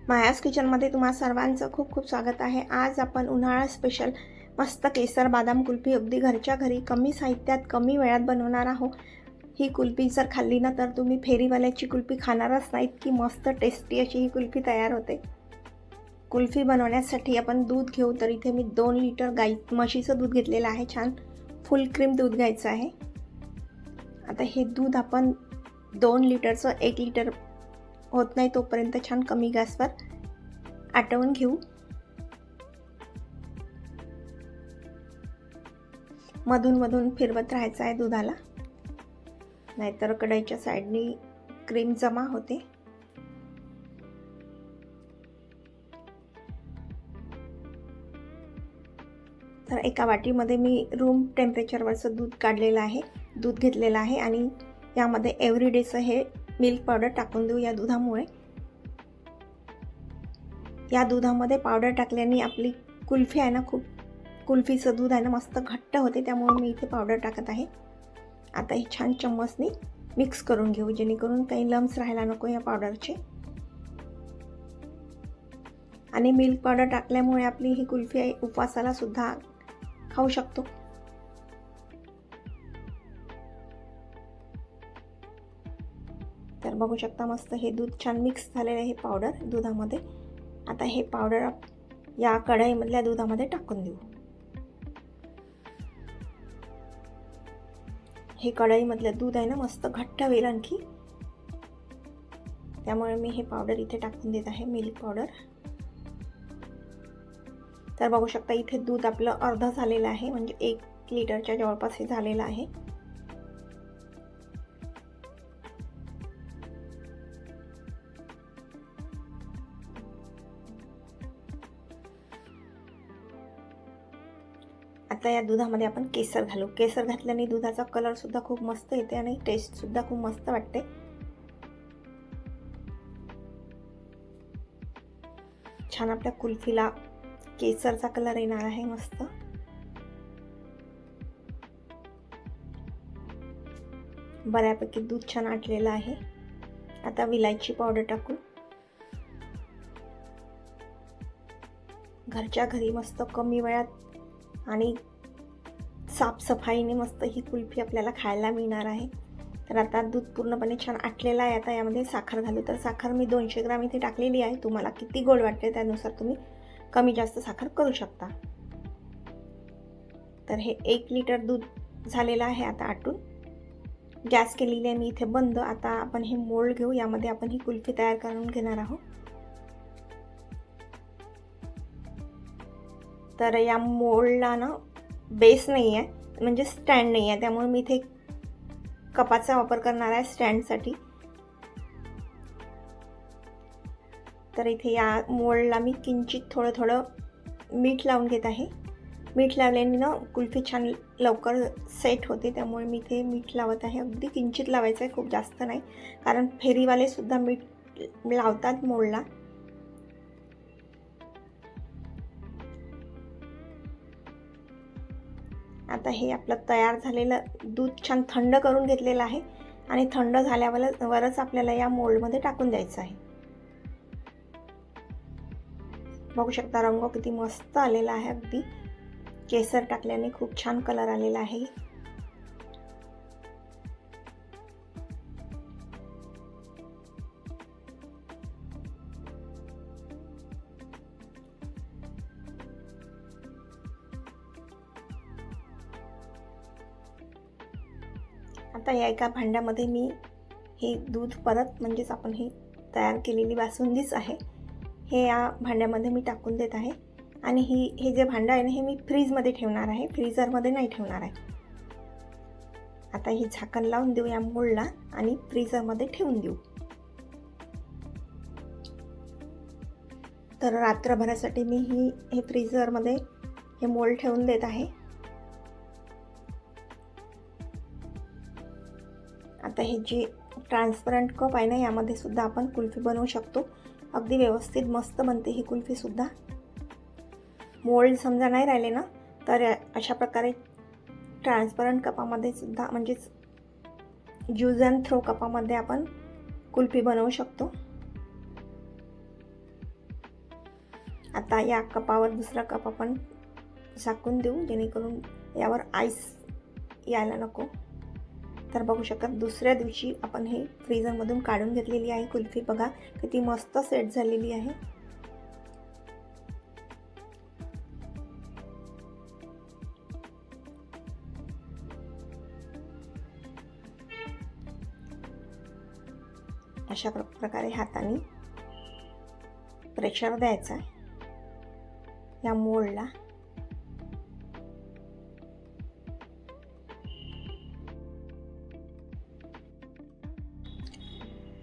मायाज किचनमध्ये तुम्हा सर्वांचं खूप खूप स्वागत आहे। आज आपण उन्हाळा स्पेशल मस्त केसर बदाम कुल्फी अगदी घरच्या घरी कमी साहित्यात कमी वेळात बनवणार आहोत। ही कुल्फी जर खाल्ली ना तर तुम्ही फेरीवाल्याची कुल्फी खाणारच नाही, इतकी मस्त टेस्टी अशी ही कुल्फी तयार होते। कुल्फी बनवण्यासाठी आपण दूध घेऊ, तर इथे मी 2 लिटर म्हशीचं दूध घेतलेलं आहे। छान फुल क्रीम दूध घ्यायचं आहे। आता हे दूध आपण 2 लिटरचं 1 लिटर होत नाही तोपर्यंत छान कमी गॅसवर आटवून घेऊ। मधून मधून फिरवत राहायचं आहे दुधाला, नाहीतर कढईच्या साईडनी क्रीम जमा होते। तर एका वाटीमध्ये मी रूम टेम्परेचरवरचं दूध काढलेलं आहे, दूध घेतलेलं आहे आणि यामध्ये एव्हरीडेचं हे मिल्क पावडर टाकून देऊ। या दुधामुळे या दुधामध्ये पावडर टाकल्याने आपली कुल्फी आहे ना, खूप कुल्फीचं दूध आहे ना मस्त घट्ट होते, त्यामुळे मी इथे पावडर टाकत आहे। आता हे छान चम्मचने मिक्स करून घेऊ, जेणेकरून काही लम्स राहायला नको या पावडरचे। आणि मिल्क पावडर टाकल्यामुळे आपली ही कुल्फी आहे उपवासाला सुद्धा खाऊ शकतो। तर बघू शकता मस्त हे दूध छान मिक्स झालेलं आहे पावडर दुधामध्ये। आता हे पावडर या कढईमधल्या दुधामध्ये टाकून देऊ। हे कढईमधलं दूध आहे ना मस्त घट्ट होईल आणखी, त्यामुळे मी हे पावडर इथे टाकून देत आहे, मिल्क पावडर। तर बघू शकता इथे दूध आपलं अर्ध झालेलं आहे, म्हणजे 1 लिटरच्या जवळपास हे झालेलं आहे। आता या दुधामध्ये आपण केसर घालू। केसर घातल्याने दुधाचा कलर सुद्धा खूप मस्त येते आणि टेस्ट सुद्धा खूप मस्त वाटते। छान आपल्या कुल्फीला केसरचा कलर येणार आहे मस्त। बऱ्यापैकी दूध छान आटलेलं आहे। आता विलायची पावडर टाकू। घरच्या घरी मस्त कमी वेळात आणि साफसफाईने मस्त ही कुल्फी आपल्याला खायला मिळणार आहे। तर आता दूध पूर्णपणे छान आटलेलं आहे। आता यामध्ये साखर घालू। तर साखर मी 200 ग्रॅम इथे टाकलेली आहे। तुम्हाला किती गोड वाटते त्यानुसार तुम्ही कमी जास्त साखर करू शकता। तर हे 1 लिटर दूध झालेलं आहे आता आटून। गॅस केलेली आहे मी इथे बंद। आता आपण हे मोल्ड घेऊ, यामध्ये आपण ही कुल्फी तयार करून घेणार आहोत। तर या मोल्डला ना बेस नाही आहे, म्हणजे स्टँड नाही आहे, त्यामुळे मी इथे कपाचा वापर करणार आहे स्टँडसाठी। तर इथे या मोल्डला मी किंचित थोडं थोडं मीठ लावून घेत आहे। मीठ लावल्याने ना कुल्फी छान लवकर सेट होते, त्यामुळे मी इथे मीठ लावत आहे। अगदी किंचित लावायचं आहे, खूप जास्त नाही, कारण फेरीवाले सुद्धा मीठ लावतात मोल्डला। आता हे आपलं तयार झालेलं दूध छान थंड करून घेतलेलं आहे आणि थंड झाल्यावरच आपल्याला या मोल्डमध्ये टाकून द्यायचं आहे। बघू शकता रंग किती मस्त आलेला आहे, अगदी केसर टाकल्याने खूप छान कलर आलेला आहे। आता या एका भांड्यामध्ये मी हे दूध परत, म्हणजेच आपण हे तयार केलेली बासुंदीच आहे, हे या भांड्यामध्ये मी टाकून देत आहे। आणि हे जे भांडं आहे ना, हे मी फ्रीजमध्ये ठेवणार आहे, फ्रीजरमध्ये नाही ठेवणार आहे। आता हे झाकण लावून देऊ या मोल्डला आणि फ्रीजरमध्ये ठेवून देऊ। तर रात्रभरासाठी मी हे फ्रीजरमध्ये हे मोल्ड ठेवून देत आहे। आता हे जे ट्रान्सपरंट कप आहे ना, यामध्ये सुद्धा आपण कुल्फी बनवू शकतो। अगदी व्यवस्थित मस्त बनते ही कुल्फी सुद्धा। मोल्ड समजा नाही राहिले ना, तर अशा प्रकारे ट्रान्सपरंट कपामध्ये सुद्धा, म्हणजेच यूज अँड थ्रो कपामध्ये आपण कुल्फी बनवू शकतो। आता या कपावर दुसरा कप आपण झाकून देऊ, जेणेकरून यावर आईस यायला नको. तर बघू शकत दुसऱ्या दिवशी आपण हे फ्रीझरमधून काढून घेतलेली आहे कुल्फी. बघा किती मस्त सेट झालेली आहे. अशा प्रकारे हाताने प्रेशर द्यायचा या मोल्डला.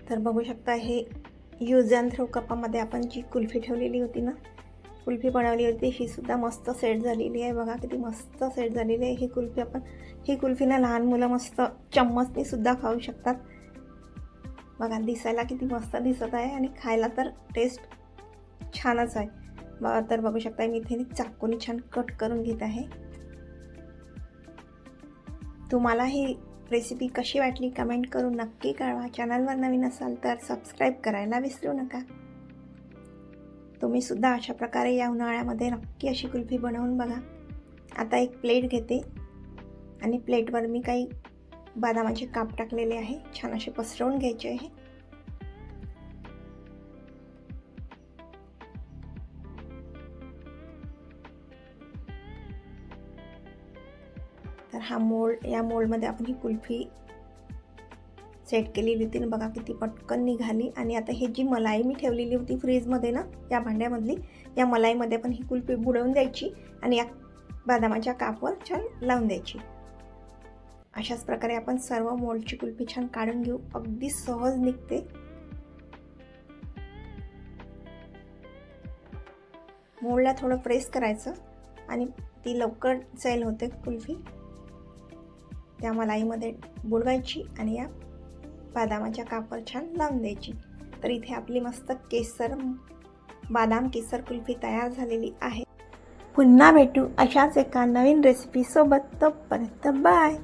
तर बघू शकता हे यूज अँड थ्रो कपामध्ये आपण जी कुल्फी ठेवलेली होती ना, कुल्फी बनवली होती, ही सुद्धा मस्त सेट झालेली आहे. बघा किती मस्त सेट झालेली आहे ही कुल्फी ना लहान मुलं मस्त चम्मचने सुद्धा खाऊ शकतात. बघा दिसायला किती मस्त दिसत आहे आणि खायला तर टेस्ट छानच आहे. तर बघू शकता मी इथे चाकूने छान कट करून घेत आहे. तुम्हाला ही रेसिपी कशी वाटली कमेंट करून नक्की कळवा. चॅनलवर नवीन असाल तर सबस्क्राईब करायला विसरू नका. तुम्ही सुद्धा अशा प्रकारे या उन्हाळ्यामध्ये नक्की अशी कुल्फी बनवून बघा. आता एक प्लेट घेते आणि प्लेटवर मी काही बदामाचे काप टाकलेले आहे, छान असे पसरवून घ्यायचे आहे. तर या मोल्डमध्ये आपण ही कुल्फी सेट केलेली होती. बघा किती पटकन निघाली. आणि आता ही जी मलाई मी ठेवलेली होती फ्रीजमध्ये ना, या भांड्यामधली, या मलाईमध्ये आपण ही कुल्फी बुडवून द्यायची आणि या बदामाच्या कापवर छान लावून द्यायची. अशाच प्रकारे आपण सर्व मोल्डची कुल्फी छान काढून घेऊ. अगदी सहज निघते. मोल्डला थोडं प्रेस करायचं आणि ती लवकर सेल होते कुल्फी. त्या मलाईमध्ये बुडवायची आणि या बदामाच्या कापवर छान लावून द्यायची. तर इथे आपली मस्त बादाम केसर कुल्फी तयार झालेली आहे. पुन्हा भेटू अशाच एका नवीन रेसिपी सोबत. तोपर्यंत बाय.